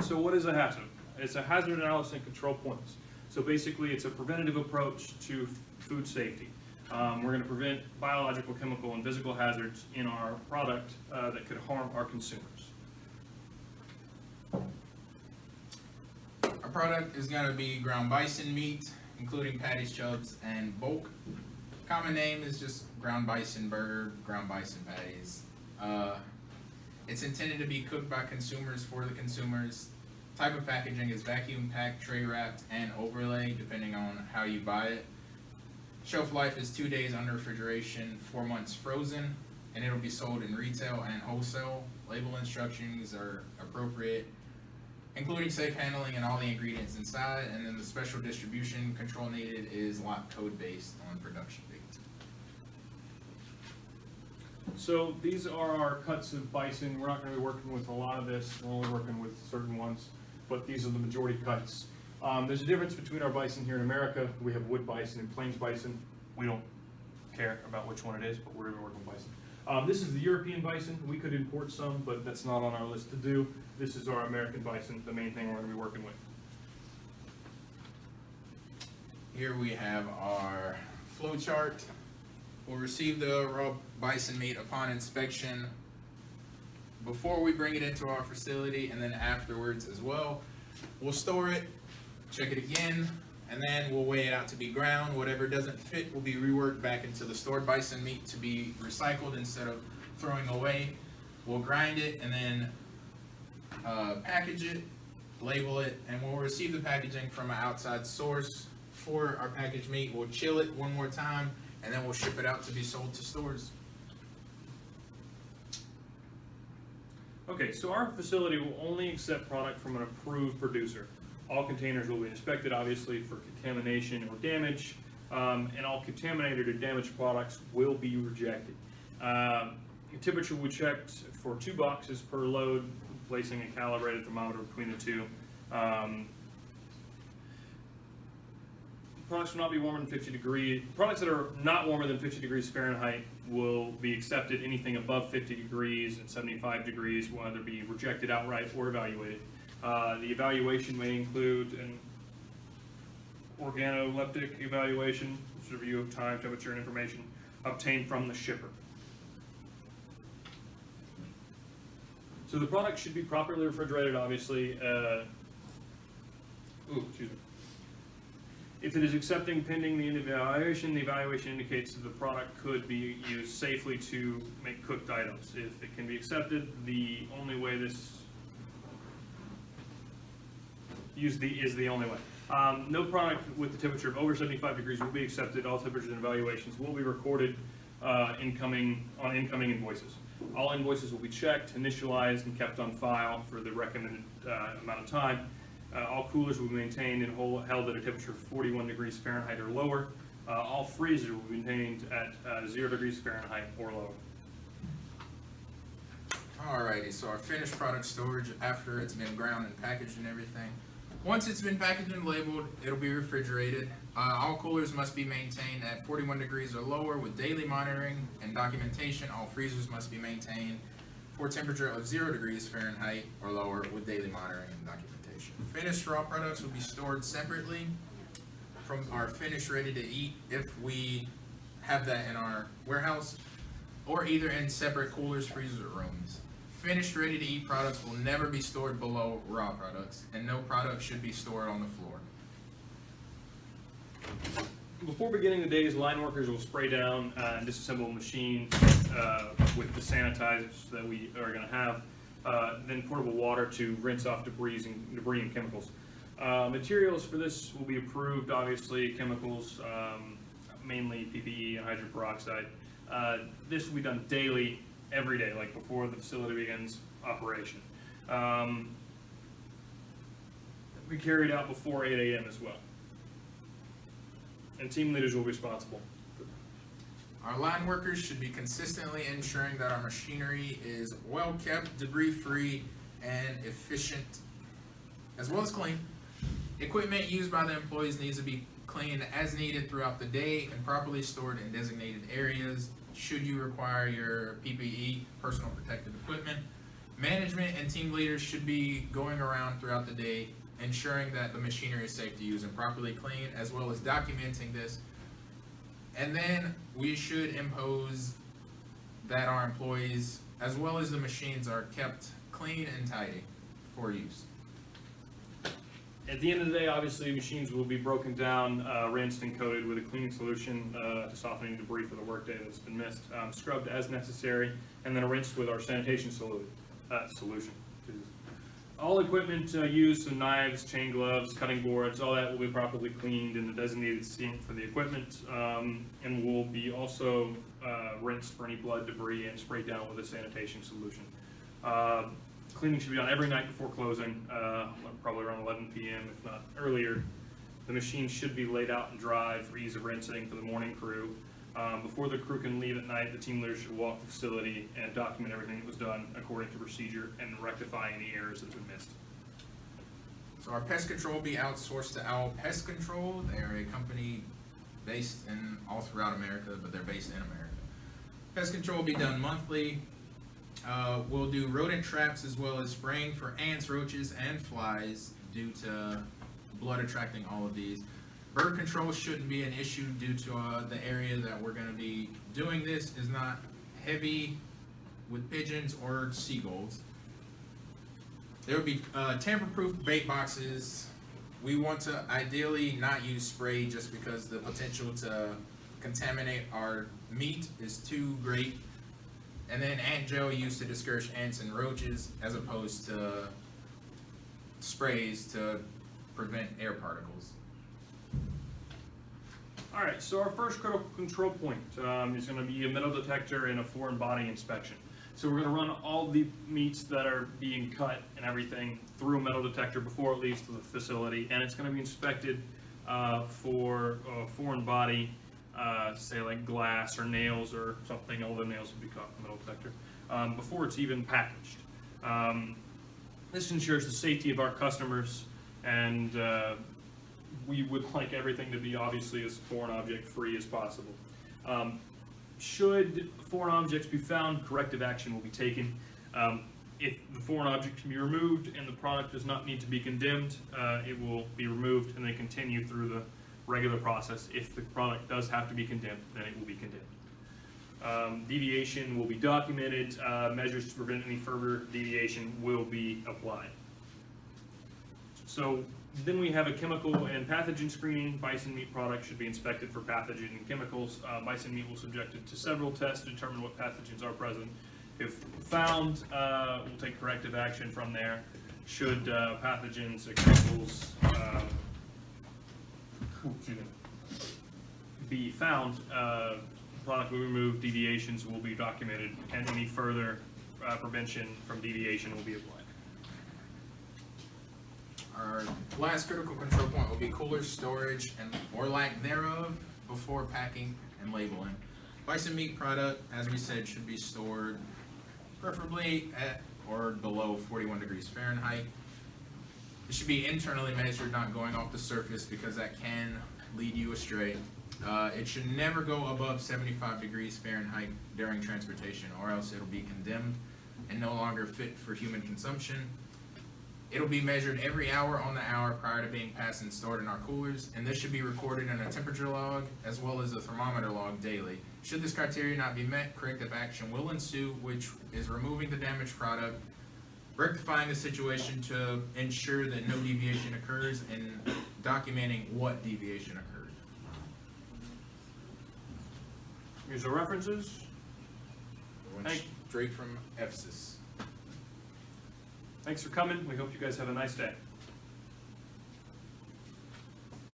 So what is a HACCP? It's a hazard analysis and control points. So basically, it's a preventative approach to food safety. We're going to prevent biological, chemical, and physical hazards in our product that could harm our consumers. Our product is going to be ground bison meat, including patties, chubs, and bulk. Common name is just ground bison burger, ground bison patties. It's intended to be cooked by consumers for the consumers. Type of packaging is vacuum packed, tray wrapped, and overlay, depending on how you buy it. Shelf life is 2 days under refrigeration, 4 months frozen, and it'll be sold in retail and wholesale. Label instructions are appropriate, including safe handling and all the ingredients inside, and then the special distribution control needed is lot code based on production dates. So these are our cuts of bison. We're not going to be working with a lot of this. We're only working with certain ones, but these are the majority cuts. There's a difference between our bison here in America. We have wood bison and plains bison. We don't care about which one it is, but we're going to work with bison. This is the European bison. We could import some, but that's not on our list to do. This is our American bison, the main thing we're going to be working with. Here we have our flow chart. We'll receive the raw bison meat upon inspection before we bring it into our facility, and then afterwards as well. We'll store it, check it again, and then we'll weigh it out to be ground. Whatever doesn't fit will be reworked back into the stored bison meat to be recycled instead of throwing away. We'll grind it and then package it, label it, and we'll receive the packaging from an outside source for our packaged meat. We'll chill it one more time, and then we'll ship it out to be sold to stores. Okay, so our facility will only accept product from an approved producer. All containers will be inspected, obviously, for contamination or damage, and all contaminated or damaged products will be rejected. Temperature we checked for 2 boxes per load, placing a calibrated thermometer between the two. Products will not be warmer than 50 degrees. Products that are not warmer than 50 degrees Fahrenheit will be accepted. Anything above 50 degrees and 75 degrees will either be rejected outright or evaluated. The evaluation may include an organoleptic evaluation, which is a review of time, temperature, and information obtained from the shipper. So the product should be properly refrigerated, obviously. Excuse me. If it is accepting pending the evaluation indicates that the product could be used safely to make cooked items. If it can be accepted, the only way this is the only way. No product with the temperature of over 75 degrees will be accepted. All temperatures and evaluations will be recorded on incoming invoices. All invoices will be checked, initialized, and kept on file for the recommended amount of time. All coolers will be maintained and held at a temperature of 41 degrees Fahrenheit or lower. All freezers will be maintained at 0 degrees Fahrenheit or lower. Alrighty, so our finished product storage after it's been ground and packaged and everything. Once it's been packaged and labeled, it'll be refrigerated. All coolers must be maintained at 41 degrees or lower with daily monitoring and documentation. All freezers must be maintained for a temperature of 0 degrees Fahrenheit or lower with daily monitoring and documentation. Finished raw products will be stored separately from our finished ready to eat if we have that in our warehouse, or either in separate coolers, freezers, or rooms. Finished ready to eat products will never be stored below raw products, and no product should be stored on the floor. Before beginning the days, line workers will spray down and disassemble the machine with the sanitizers that we are going to have, then portable water to rinse off debris and chemicals. Materials for this will be approved, obviously, chemicals, mainly PPE and hydrogen peroxide. This will be done daily, every day, like before the facility begins operation. We carried out before 8 a.m. as well. And team leaders will be responsible. Our line workers should be consistently ensuring that our machinery is well kept, debris free, and efficient, as well as clean. Equipment used by the employees needs to be cleaned as needed throughout the day and properly stored in designated areas. Should you require your PPE, personal protective equipment, Management and team leaders should be going around throughout the day, ensuring that the machinery is safe to use and properly cleaned, as well as documenting this. And then we should impose that our employees, as well as the machines, are kept clean and tidy for use. At the end of the day, obviously, machines will be broken down, rinsed and coated with a cleaning solution to soften any debris for the workday that's been missed, scrubbed as necessary, and then rinsed with our sanitation solution. Jesus. All equipment used, so knives, chain gloves, cutting boards, all that will be properly cleaned in the designated sink for the equipment, and will be also rinsed for any blood, debris, and sprayed down with a sanitation solution. Cleaning should be done every night before closing, probably around 11 p.m. if not earlier. The machine should be laid out and dry for ease of rinsing for the morning crew. Before the crew can leave at night, the team leader should walk the facility and document everything that was done according to procedure and rectify any errors that have been missed. So our pest control will be outsourced to Owl Pest Control. They are a company based in all throughout America, but they're based in America. Pest control will be done monthly. We'll do rodent traps as well as spraying for ants, roaches, and flies due to blood attracting all of these. Bird control shouldn't be an issue due to the area that we're going to be doing this is not heavy with pigeons or seagulls. There will be tamper-proof bait boxes. We want to ideally not use spray just because the potential to contaminate our meat is too great. And then ant gel used to discourage ants and roaches as opposed to sprays to prevent air particles. All right, so our first critical control point is going to be a metal detector and a foreign body inspection. So we're going to run all the meats that are being cut and everything through a metal detector before it leaves to the facility, and it's going to be inspected for a foreign body, say like glass or nails or something. All the nails will be caught in the metal detector before it's even packaged. This ensures the safety of our customers, and we would like everything to be obviously as foreign object free as possible. Should foreign objects be found, corrective action will be taken. If the foreign object can be removed and the product does not need to be condemned, it will be removed and then continue through the regular process. If the product does have to be condemned, then it will be condemned. Deviation will be documented. Measures to prevent any further deviation will be applied. So then we have a chemical and pathogen screening. Bison meat products should be inspected for pathogen and chemicals. Bison meat will be subjected to several tests to determine what pathogens are present. If found, we'll take corrective action from there. Should pathogens or chemicals be found, product will be removed, deviations will be documented, and any further prevention from deviation will be applied. Our last critical control point will be cooler storage and or lack thereof before packing and labeling. Bison meat product, as we said, should be stored preferably at or below 41 degrees Fahrenheit. It should be internally measured, not going off the surface, because that can lead you astray. It should never go above 75 degrees Fahrenheit during transportation, or else it'll be condemned and no longer fit for human consumption. It'll be measured every hour on the hour prior to being passed and stored in our coolers, and this should be recorded in a temperature log as well as a thermometer log daily. Should this criteria not be met, corrective action will ensue, which is removing the damaged product, rectifying the situation to ensure that no deviation occurs, and documenting what deviation occurred. Here's our references. Went straight from EFSIS. Thanks for coming. We hope you guys have a nice day.